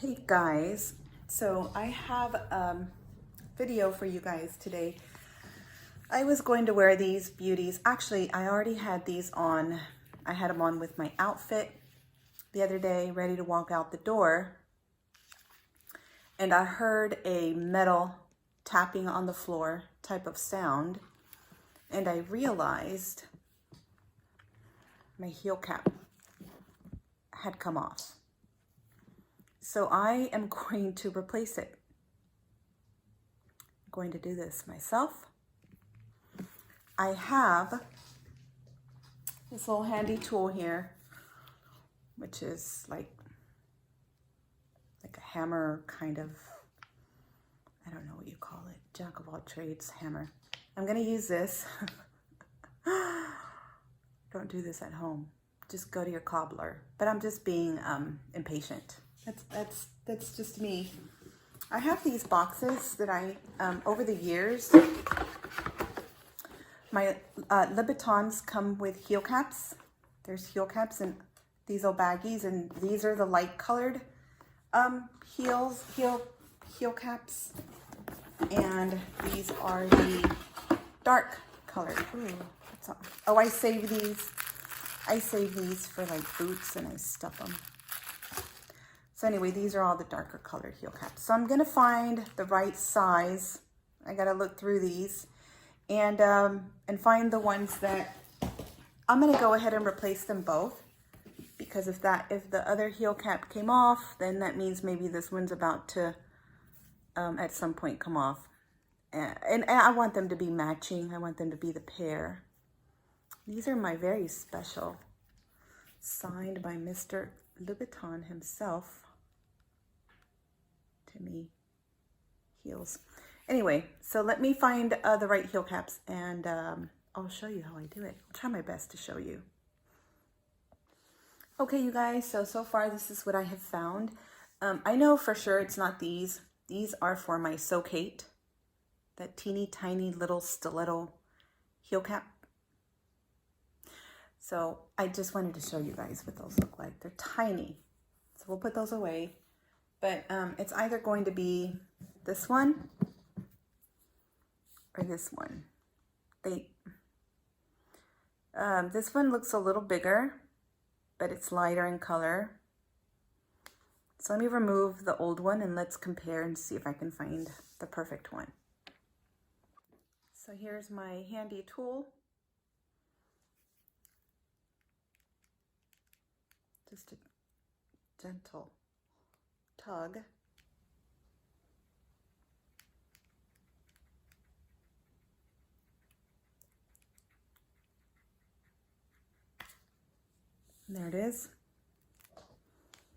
Hey guys, so I have a video for you guys today. I was going to wear these beauties. Actually, I already had these on. I had them on with my outfit the other day, ready to walk out the door. And I heard a metal tapping on the floor type of sound. And I realized my heel cap had come off. So I am going to replace it. I'm going to do this myself. I have this little handy tool here, which is like a hammer kind of, I don't know what you call it, jack of all trades hammer. I'm gonna use this. Don't do this at home. Just go to your cobbler. But I'm just being impatient. That's just me. I have these boxes that I, over the years, my Louboutins come with heel caps. There's heel caps in these little baggies, and these are the light colored heel caps, and these are the dark colored. Ooh, oh, I save these. I save these for like boots, and I stuff them. So anyway, these are all the darker colored heel caps. So I'm gonna find the right size. I gotta look through these and find the ones that I'm gonna go ahead and replace them both, because if the other heel cap came off, then that means maybe this one's about to at some point come off. And I want them to be matching. I want them to be the pair. These are my very special, signed by Mr. Louboutin himself. To me, heels. Anyway, so let me find the right heel caps, and I'll show you how I do it. I'll try my best to show you. Okay, you guys, so far this is what I have found. I know for sure it's not these. These are for my Socate, that teeny tiny little stiletto heel cap. So I just wanted to show you guys what those look like. They're tiny, so we'll put those away. But it's either going to be this one or this one. This one looks a little bigger, but it's lighter in color. So let me remove the old one and let's compare and see if I can find the perfect one. So here's my handy tool. Just a gentle tug. And there it is.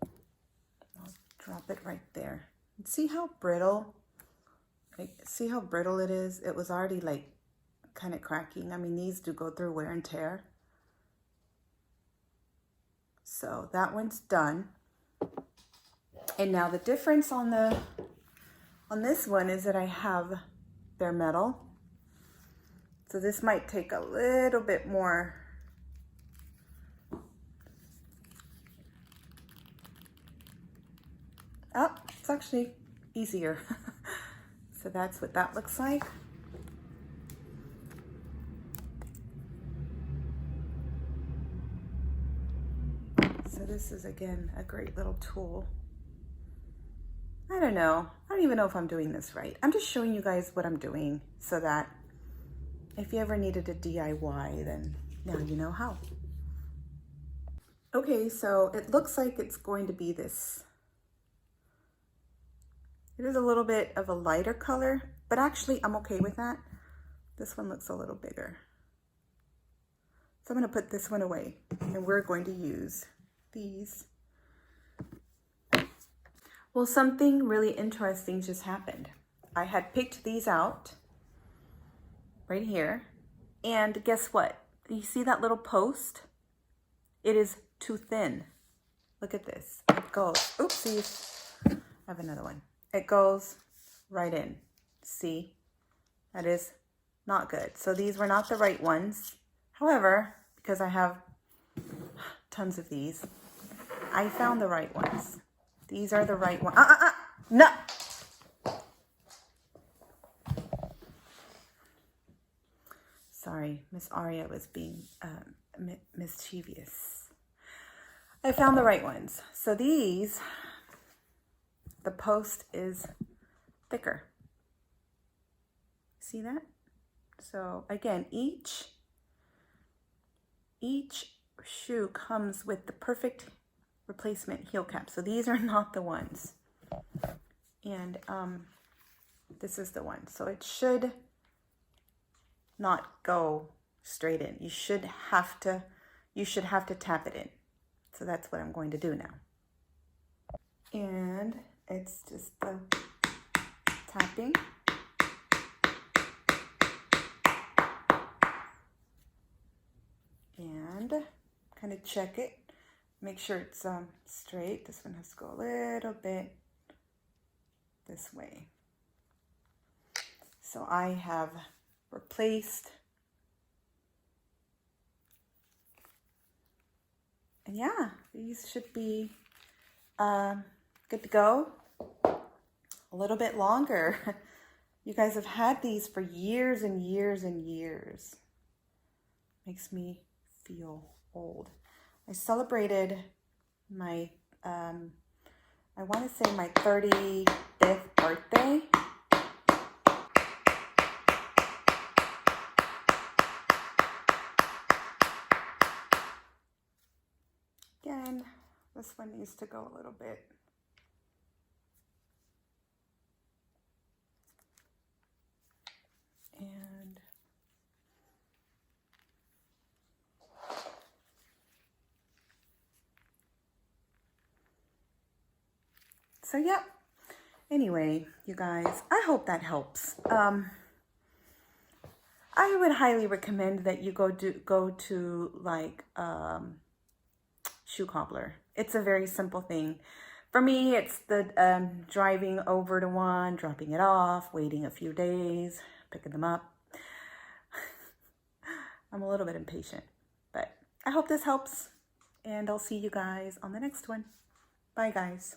I'll drop it right there. And see how brittle, see how brittle it is? It was already like kind of cracking. I mean, these do go through wear and tear. So that one's done. And now the difference on this one is that I have bare metal. So this might take a little bit more. Oh, it's actually easier. So that's what that looks like. So this is, again, a great little tool. I don't know. I don't even know if I'm doing this right. I'm just showing you guys what I'm doing so that if you ever needed a DIY, then now you know how. Okay, so it looks like it's going to be this. It is a little bit of a lighter color, but actually I'm okay with that. This one looks a little bigger. So I'm going to put this one away, and we're going to use these. Well, something really interesting just happened. I had picked these out right here, and guess what? You see that little post? It is too thin. Look at this. It goes, oopsies. I have another one. It goes right in. See? That is not good. So these were not the right ones. However, because I have tons of these, I found the right ones. These are the right ones. No. Sorry, Miss Aria was being mischievous. I found the right ones. So these, the post is thicker. See that? So again, each shoe comes with the perfect replacement heel cap. So these are not the ones. And this is the one. So it should not go straight in. You should have to tap it in. So that's what I'm going to do now. And it's just the tapping. And kind of check it. Make sure it's straight. This one has to go a little bit this way. So I have replaced. And yeah, these should be good to go. A little bit longer. You guys have had these for years and years and years. Makes me feel old. I celebrated my, I want to say my 35th birthday. Again, this one needs to go a little bit. And so, yeah. Anyway, you guys, I hope that helps. I would highly recommend that you go to like shoe cobbler. It's a very simple thing. For me, it's the driving over to one, dropping it off, waiting a few days, picking them up. I'm a little bit impatient, but I hope this helps, and I'll see you guys on the next one. Bye, guys.